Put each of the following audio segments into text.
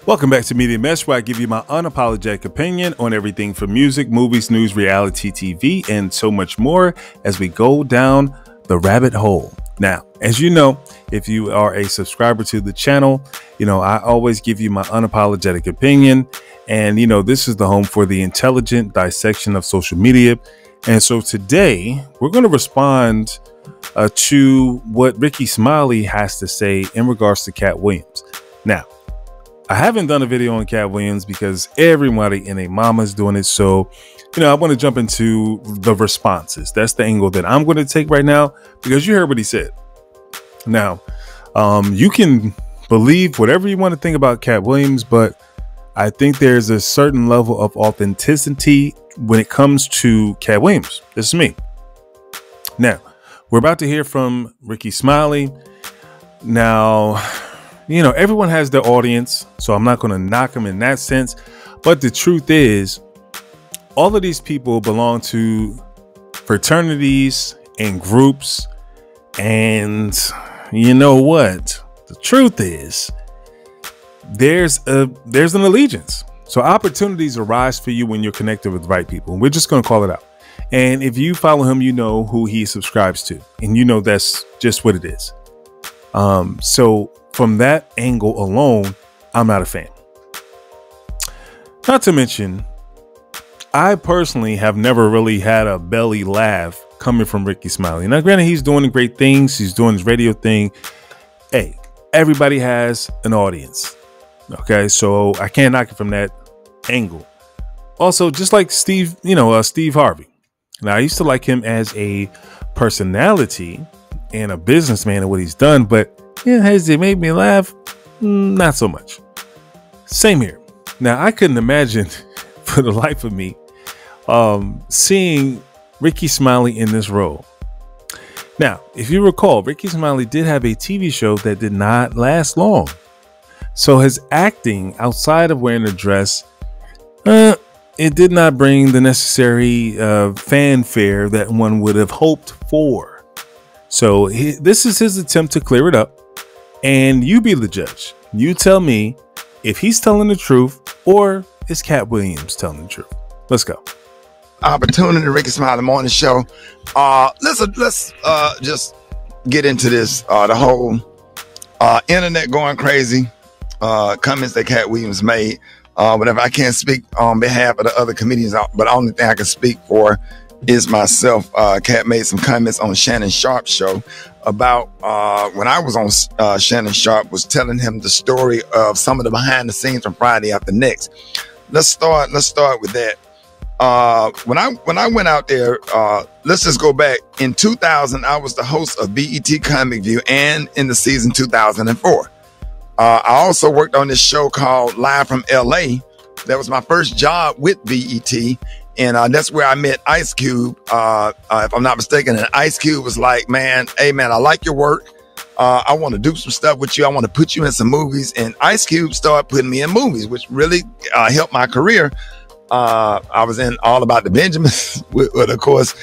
Welcome back to Media Mesh, where I give you my unapologetic opinion on everything from music, movies, news, reality TV, and so much more as we go down the rabbit hole. Now, as you know, if you are a subscriber to the channel, I always give you my unapologetic opinion. And, this is the home for the intelligent dissection of social media. And so today we're going to respond to what Rickey Smiley has to say in regards to Katt Williams. Now, I haven't done a video on Katt Williams because everybody and their mama's doing it. So, I want to jump into the responses. That's the angle that I'm going to take right now, because you heard what he said. Now, you can believe whatever you want to think about Katt Williams, but I think there's a certain level of authenticity when it comes to Katt Williams. This is me. Now, we're about to hear from Rickey Smiley. Now, everyone has their audience, so I'm not going to knock them in that sense. But the truth is, all of these people belong to fraternities and groups. And you know what? The truth is, there's an allegiance. So opportunities arise for you when you're connected with the right people. And we're just going to call it out. And if you follow him, you know who he subscribes to. And that's just what it is. So from that angle alone, I'm not a fan. Not to mention, I personally have never really had a belly laugh coming from Rickey Smiley. Now, granted, he's doing great things. He's doing his radio thing. Hey, everybody has an audience. Okay, so I can't knock it from that angle. Also, just like Steve Harvey. Now, I used to like him as a personality and a businessman and what he's done, but has it made me laugh? Not so much. Same here. Now, I couldn't imagine for the life of me seeing Rickey Smiley in this role. Now, if you recall, Rickey Smiley did have a TV show that did not last long. So his acting outside of wearing a dress, it did not bring the necessary fanfare that one would have hoped for. So this is his attempt to clear it up. And you be the judge. You tell me if he's telling the truth or is Katt Williams telling the truth. Let's go. Opportunity, Rickey Smiley Morning Show. Let's just get into this. The whole internet going crazy. Comments that Katt Williams made. Whatever. I can't speak on behalf of the other comedians, but the only thing I can speak for is myself. Katt made some comments on Shannon Sharpe's show about when I was on Shannon Sharpe was telling him the story of some of the behind the scenes from Friday After Next. Let's start with that. When I went out there, let's just go back. In 2000, I was the host of BET Comic View and in the season 2004. I also worked on this show called Live from LA. That was my first job with BET. And that's where I met Ice Cube, if I'm not mistaken. And Ice Cube was like, hey, man, I like your work. I want to do some stuff with you. I want to put you in some movies. And Ice Cube started putting me in movies, which really helped my career. I was in All About the Benjamins, but of course,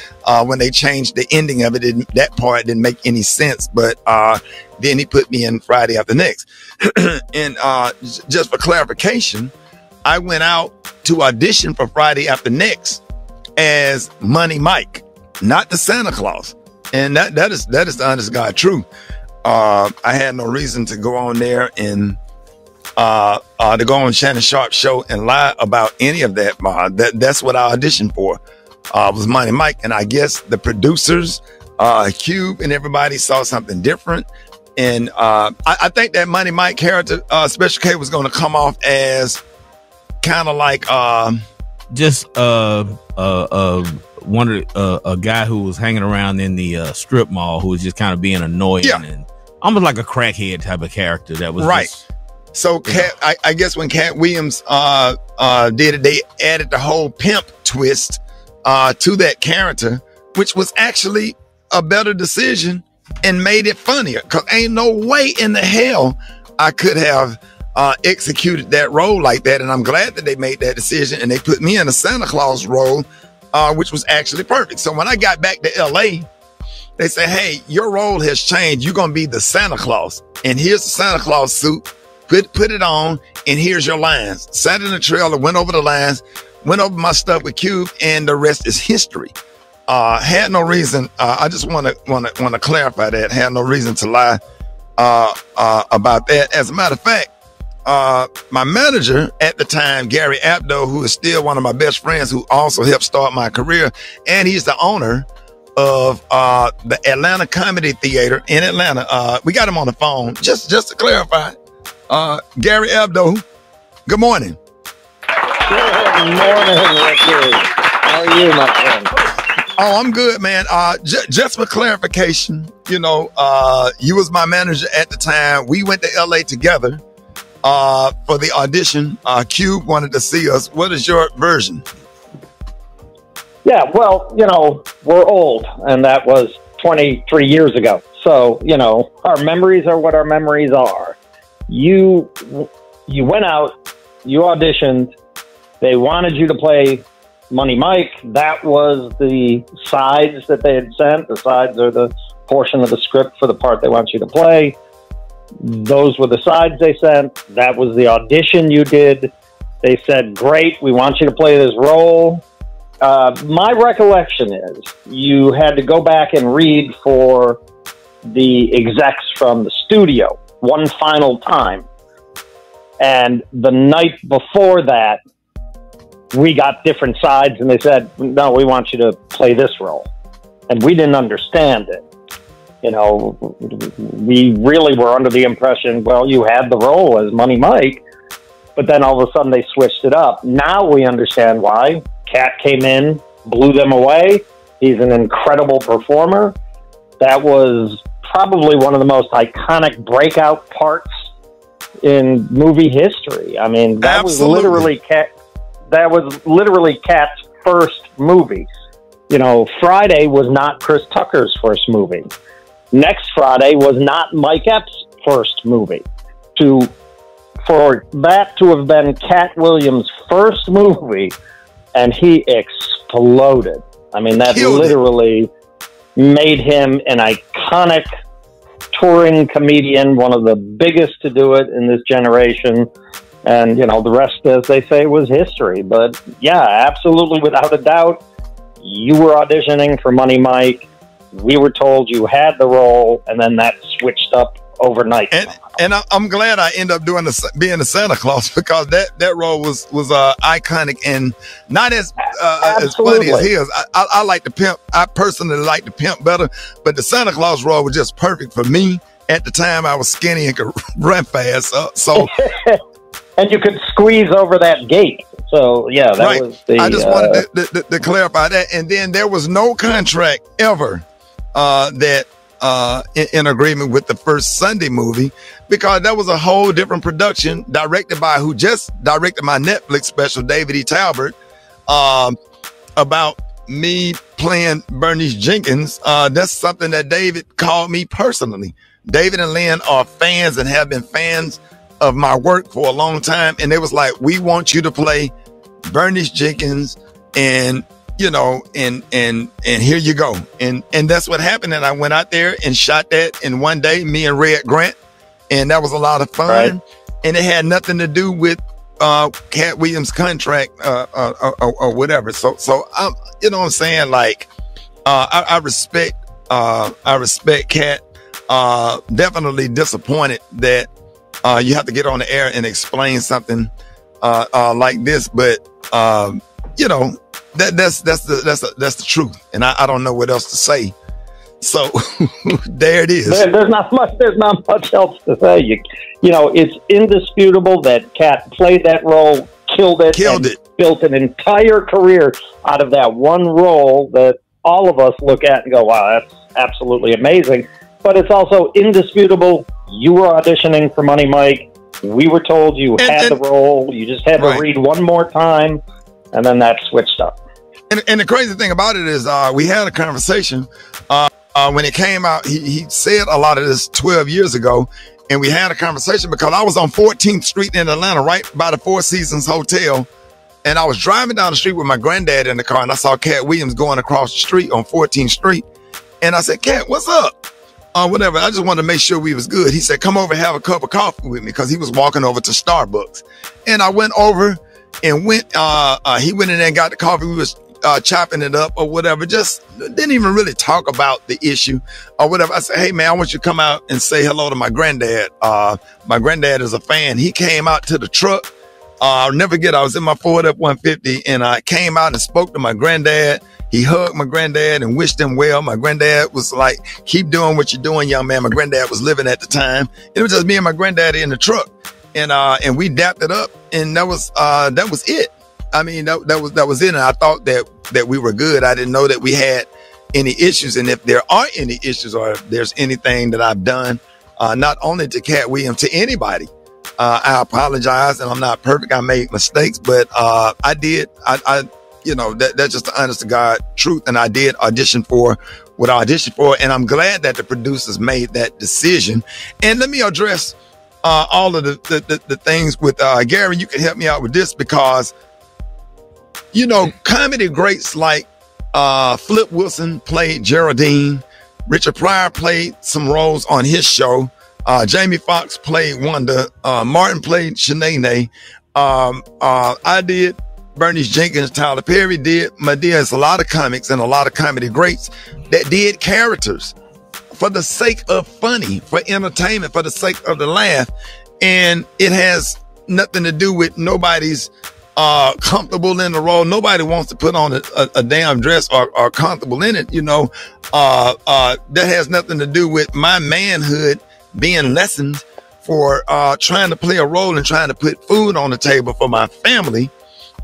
when they changed the ending of it, that part didn't make any sense. But then he put me in Friday After Next. And just for clarification, I went out to audition for Friday After Next as Money Mike, not the Santa Claus. And that is the honest God truth. I had no reason to go on there and to go on Shannon Sharpe's show and lie about any of that. That's what I auditioned for, was Money Mike. And I guess the producers, Cube and everybody saw something different. And I think that Money Mike character, Special K, was going to come off as kind of like just a guy who was hanging around in the strip mall who was just kind of being annoying and almost like a crackhead type of character that was right. Just, so I guess when Katt Williams did it, they added the whole pimp twist to that character, which was actually a better decision and made it funnier, because ain't no way in the hell I could have executed that role like that. And I'm glad that they made that decision and they put me in a Santa Claus role, which was actually perfect. So when I got back to LA, they say, hey, your role has changed. You're going to be the Santa Claus. And here's the Santa Claus suit. put it on, and here's your lines. Sat in the trailer, went over the lines, went over my stuff with Cube, and the rest is history. Had no reason. I just want to clarify that. Had no reason to lie about that. As a matter of fact, my manager at the time, Gary Abdo, who is still one of my best friends, who also helped start my career, and he's the owner of the Atlanta Comedy Theater in Atlanta. We got him on the phone. Just to clarify, Gary Abdo, good morning. Good morning, Ricky. How are you, my friend? Oh, I'm good, man. Just for clarification, you know, you was my manager at the time. We went to LA together for the audition. Cube wanted to see us. What is your version? Yeah, well, you know, we're old, and that was 23 years ago. So, you know, our memories are what our memories are. You went out, you auditioned, they wanted you to play Money Mike. That was the sides that they had sent. The sides are the portion of the script for the part they want you to play. Those were the sides they sent. That was the audition you did. They said, great, we want you to play this role. My recollection is you had to go back and read for the execs from the studio one final time. And the night before that, we got different sides and they said, no, we want you to play this role. And we didn't understand it. You know, we really were under the impression, well, you had the role as Money Mike, but then all of a sudden they switched it up. Now we understand why. Katt came in, blew them away. He's an incredible performer. That was probably one of the most iconic breakout parts in movie history. I mean, that was literally Katt's first movie. You know, Friday was not Chris Tucker's first movie. Next Friday was not Mike Epps' first movie. For that to have been Katt Williams' first movie, and he exploded. I mean, that literally made him an iconic touring comedian, one of the biggest to do it in this generation. And, you know, the rest, as they say, was history. But, yeah, absolutely, without a doubt, you were auditioning for Money Mike. We were told you had the role, and then that switched up overnight. And I'm glad I ended up being the Santa Claus, because that role was iconic and not as funny as his. I like the pimp. I personally like the pimp better, but the Santa Claus role was just perfect for me. At the time, I was skinny and could run fast, so and you could squeeze over that gate. So yeah, that was the. I just wanted to clarify that. And then there was no contract ever that. In agreement with the first Sunday movie, because that was a whole different production directed by who just directed my Netflix special, David E. Talbert, about me playing Bernice Jenkins. That's something that David called me personally. David and Lynn are fans and have been fans of my work for a long time. And they was like, we want you to play Bernice Jenkins, and you know, and here you go. And that's what happened. And I went out there and shot that in one day, me and Red Grant. And that was a lot of fun. Right. And it had nothing to do with Katt Williams' contract or whatever. So I'm, you know what I'm saying? Like, I respect Katt. Definitely disappointed that you have to get on the air and explain something like this. But you know, that's the truth, and I don't know what else to say. So there it is. There's not much else to say. You know, it's indisputable that Katt played that role, killed it, built an entire career out of that one role that all of us look at and go, wow, that's absolutely amazing. But it's also indisputable. You were auditioning for Money Mike. We were told you had the role. You just had to read one more time, and then that switched up. And the crazy thing about it is we had a conversation when it came out. He said a lot of this 12 years ago, and we had a conversation because I was on 14th Street in Atlanta, right by the Four Seasons Hotel, and I was driving down the street with my granddad in the car, and I saw Katt Williams going across the street on 14th Street, and I said, Katt, what's up? whatever. I just wanted to make sure we was good. He said, come over and have a cup of coffee with me, because he was walking over to Starbucks. And I went over and he went in there and got the coffee. We was chopping it up or whatever. Just didn't even really talk about the issue or whatever. I said, hey man, I want you to come out and say hello to my granddad. My granddad is a fan. He came out to the truck. I'll never forget, I was in my Ford F-150 and I came out and spoke to my granddad. He hugged my granddad and wished him well. My granddad was like, keep doing what you're doing, young man. My granddad was living at the time. It was just me and my granddaddy in the truck. And we dapped it up, and that was it. I mean, that was it. And I thought that we were good. I didn't know that we had any issues. And if there are any issues, or if there's anything that I've done, not only to Katt Williams, to anybody, I apologize. And I'm not perfect. I made mistakes, but I did. That's just the honest to God truth. And I did audition for what I auditioned for. And I'm glad that the producers made that decision. And let me address all of the things with Gary. You can help me out with this, because, comedy greats like Flip Wilson played Geraldine. Richard Pryor played some roles on his show. Jamie Foxx played Wanda. Martin played Shanae. I did. Bernice Jenkins, Tyler Perry did. Madea. It's a lot of comics and a lot of comedy greats that did characters for the sake of funny, for entertainment, for the sake of the laugh. And it has nothing to do with nobody's comfortable in the role. Nobody wants to put on a damn dress or comfortable in it, that has nothing to do with my manhood being lessened for trying to play a role and trying to put food on the table for my family.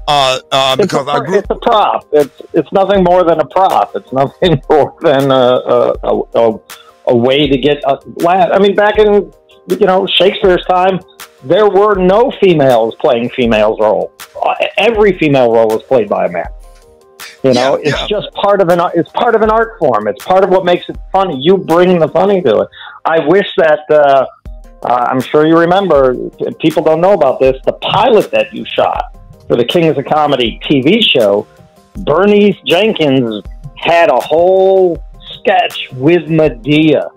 Because it's a prop. It's nothing more than a prop. It's nothing more than a way to get a laugh. I mean, back in Shakespeare's time, there were no females playing females' role. Every female role was played by a man. It's just part of it's part of an art form. It's part of what makes it funny. You bring the funny to it. I wish that I'm sure you remember. People don't know about this. The pilot that you shot for the Kings of Comedy TV show, Bernice Jenkins had a whole sketch with Madea.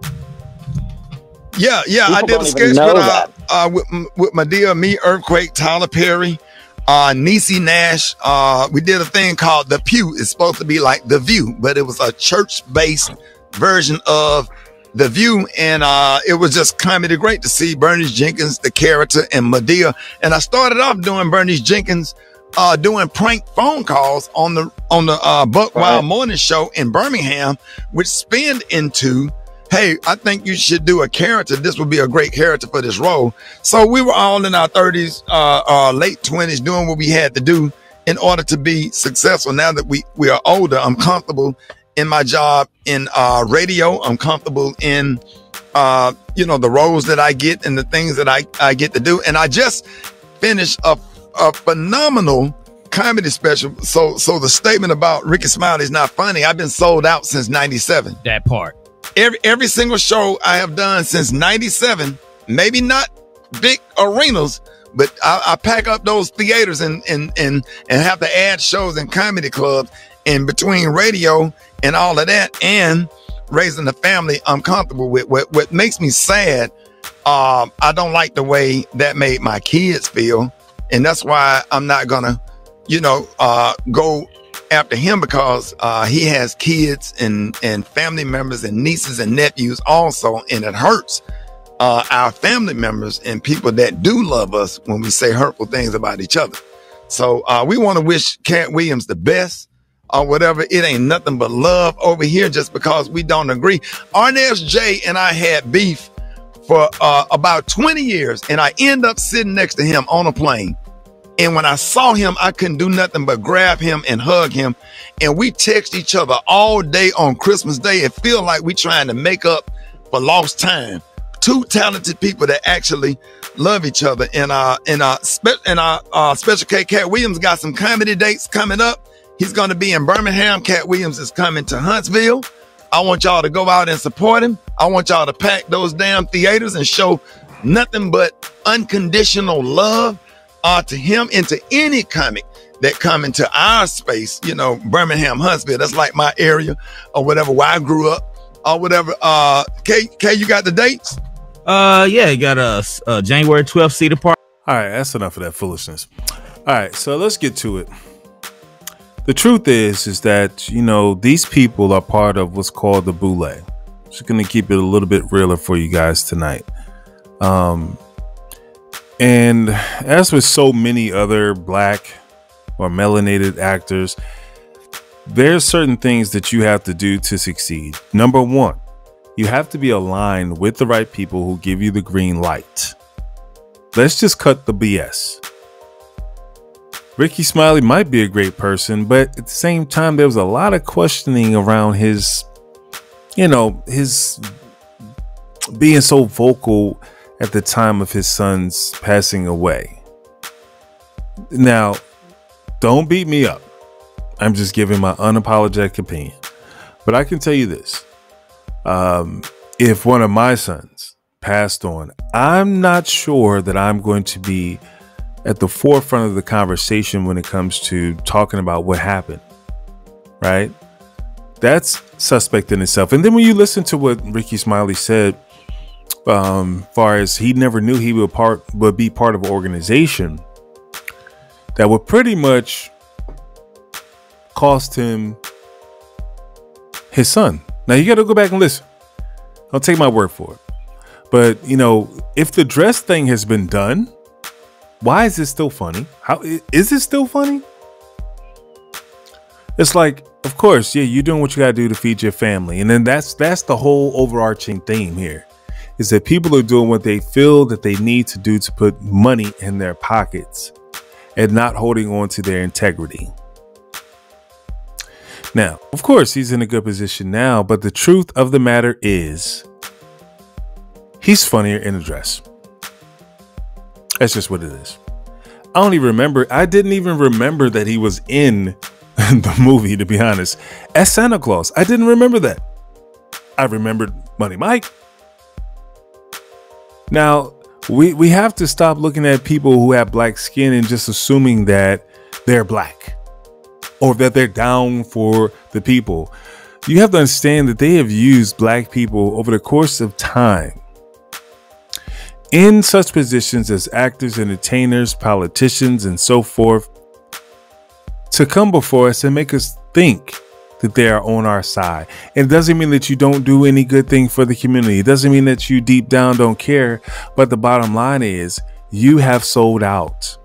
Yeah, I did a sketch with Madea, me, Earthquake, Tyler Perry, Niecy Nash. We did a thing called The Pew. It's supposed to be like The View, but it was a church-based version of The View, and it was just comedy great to see Bernice Jenkins, the character, and Madea. And I started off doing Bernice Jenkins doing prank phone calls on the Buck Wild Morning Show in Birmingham, which spinned into, hey, I think you should do a character. This would be a great character for this role. So we were all in our 30s, late 20s, doing what we had to do in order to be successful. Now that we are older, I'm comfortable in my job in radio. I'm comfortable in the roles that I get and the things that I get to do. And I just finished a phenomenal comedy special. So the statement about Rickey Smiley is not funny. I've been sold out since 97. That part. Every single show I have done since 97, maybe not big arenas, but I pack up those theaters and have to add shows in comedy clubs. And between radio and all of that and raising a family, I'm comfortable with. What makes me sad, I don't like the way that made my kids feel. And that's why I'm not gonna, go after him, because he has kids and family members and nieces and nephews also. And it hurts our family members and people that do love us when we say hurtful things about each other. So we want to wish Katt Williams the best. Or whatever. It ain't nothing but love over here just because we don't agree. Arnez J and I had beef for about 20 years, and I end up sitting next to him on a plane. And when I saw him, I couldn't do nothing but grab him and hug him. And we text each other all day on Christmas Day. It feels like we trying to make up for lost time. Two talented people that actually love each other. And Special K, Katt Williams got some comedy dates coming up. He's going to be in Birmingham. Katt Williams is coming to Huntsville. I want y'all to go out and support him. I want y'all to pack those damn theaters and show nothing but unconditional love to him and to any comic that come into our space, Birmingham, Huntsville. That's like my area or whatever, where I grew up. or whatever. K, you got the dates? Yeah, you got a January 12th Cedar Park. All right, that's enough of that foolishness. All right, so let's get to it. The truth is that, you know, these people are part of what's called the boule. Just going to keep it a little bit realer for you guys tonight. And as with so many other black or melanated actors, there's certain things that you have to do to succeed. Number one, you have to be aligned with the right people who give you the green light. Let's just cut the BS. Rickey Smiley might be a great person, but at the same time, there was a lot of questioning around his, you know, his being so vocal at the time of his son's passing away. Now, don't beat me up. I'm just giving my unapologetic opinion. But I can tell you this. If one of my sons passed on, I'm not sure that I'm going to be at the forefront of the conversation when it comes to talking about what happened, right? That's suspect in itself. And then when you listen to what Rickey Smiley said, far as he never knew he would be part of an organization that would pretty much cost him his son. Now you got to go back and listen. Don't take my word for it. But, you know, if the dress thing has been done, why is it still funny? How is it still funny? It's like, of course, yeah, you're doing what you got to do to feed your family. And then that's the whole overarching theme here, is that people are doing what they feel that they need to do to put money in their pockets and not holding on to their integrity. Now, of course, he's in a good position now, but the truth of the matter is he's funnier in a dress. That's just what it is. I don't even remember. I didn't even remember that he was in the movie, to be honest, as Santa Claus. I didn't remember that. I remembered Money Mike. Now, we have to stop looking at people who have black skin and just assuming that they're black or that they're down for the people. You have to understand that they have used black people over the course of time in such positions as actors, entertainers, politicians, and so forth, to come before us and make us think that they are on our side. And it doesn't mean that you don't do any good thing for the community. It doesn't mean that you deep down don't care. But the bottom line is you have sold out.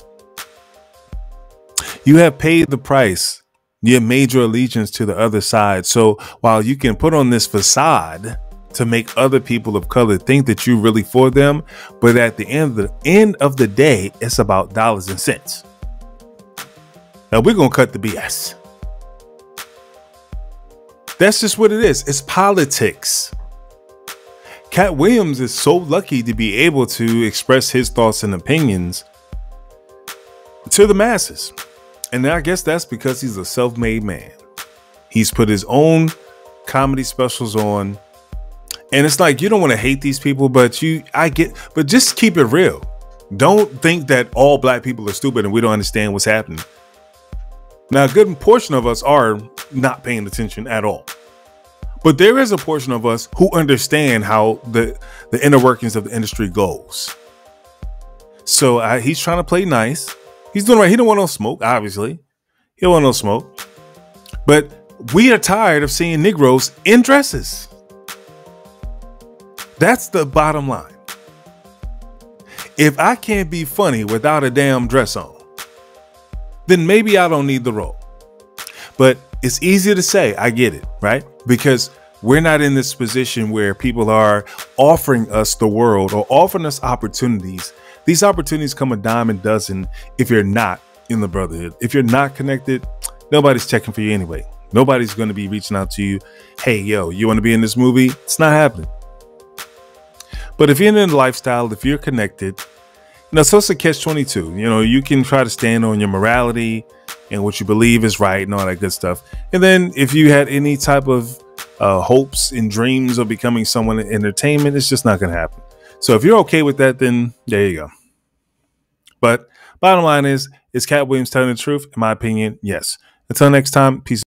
You have paid the price. You have made your allegiance to the other side. So while you can put on this facade to make other people of color think that you're really for them, but at the end of the day, it's about dollars and cents. Now we're going to cut the BS. That's just what it is. It's politics. Katt Williams is so lucky to be able to express his thoughts and opinions to the masses. And I guess that's because he's a self-made man. He's put his own comedy specials on. And it's like, you don't want to hate these people, but just keep it real. Don't think that all black people are stupid and we don't understand what's happening. Now, a good portion of us are not paying attention at all. But there is a portion of us who understand how the inner workings of the industry goes. So he's trying to play nice. He's doing right. He don't want no smoke, obviously. He don't want no smoke. But we are tired of seeing Negroes in dresses. That's the bottom line. If I can't be funny without a damn dress on, then maybe I don't need the role. But it's easy to say, I get it, right? Because we're not in this position where people are offering us the world or offering us opportunities. These opportunities come a dime a dozen if you're not in the brotherhood. If you're not connected, nobody's checking for you anyway. Nobody's going to be reaching out to you. Hey, yo, you want to be in this movie? It's not happening. But if you're in the lifestyle, if you're connected, so it's a catch-22. You know, you can try to stand on your morality and what you believe is right and all that good stuff. And then if you had any type of hopes and dreams of becoming someone in entertainment, it's just not going to happen. So if you're okay with that, then there you go. But bottom line is Katt Williams telling the truth? In my opinion, yes. Until next time, peace.